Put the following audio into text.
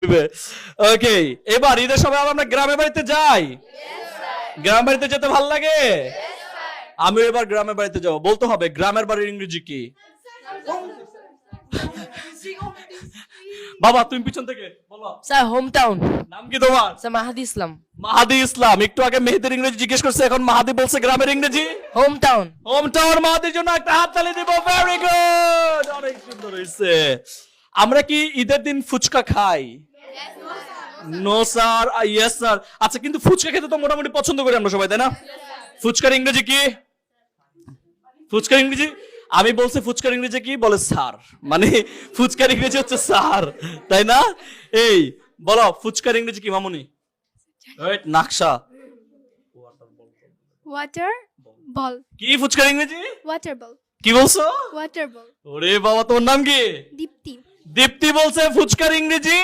দিবে। ওকে, এবার ঈদের সময় আমরা গ্রামের বাড়িতে যাই। গ্রামের বাড়িতে যেতে ভালো লাগে? আমি এবার গ্রামের বাড়িতে যাব। বলতে হবে গ্রামের বাড়ির ইংরেজি কি? বাবা তুমি পিছন থেকে বলো। Sir home town. নাম কি তোমার? স্যার মাহাদি ইসলাম। মাহাদি ইসলাম। একটু আগে মেহেদির ইংরেজি জিজ্ঞেস করছে, এখন মাহাদি বলছে গ্রামের ইংরেজি। Home town. হোম টাউন মাহাদির জন্য একটা হাত তালি দিব। ভেরি গুড, অনেক সুন্দর হয়েছে। আমরা কি ঈদের দিন ফুচকা খাই? No sir, yes sir. আচ্ছা, কিন্তু ফুচকা খেতে তো মোটামুটি পছন্দ করি আমরা সবাই, তাই না? ফুচকার ইংরেজি কি? ফুচকার ইংরেজি আমি বলছি, ফুচকার ইংরেজি কি বলে? স্যার। মানে ফুচকার ইংরেজি হচ্ছে স্যার, তাই না? এই বলো ফুচকার ইংরেজি কি মামুনি? নাকশা। ওয়াটার বল। কি ফুচকার ইংরেজি? ওয়াটার বল। কি বলছো? ওয়াটার বল। ওরে বাবা, তোমার নাম কি? দীপ্তি। দীপ্তি বলছে ফুচকার ইংরেজি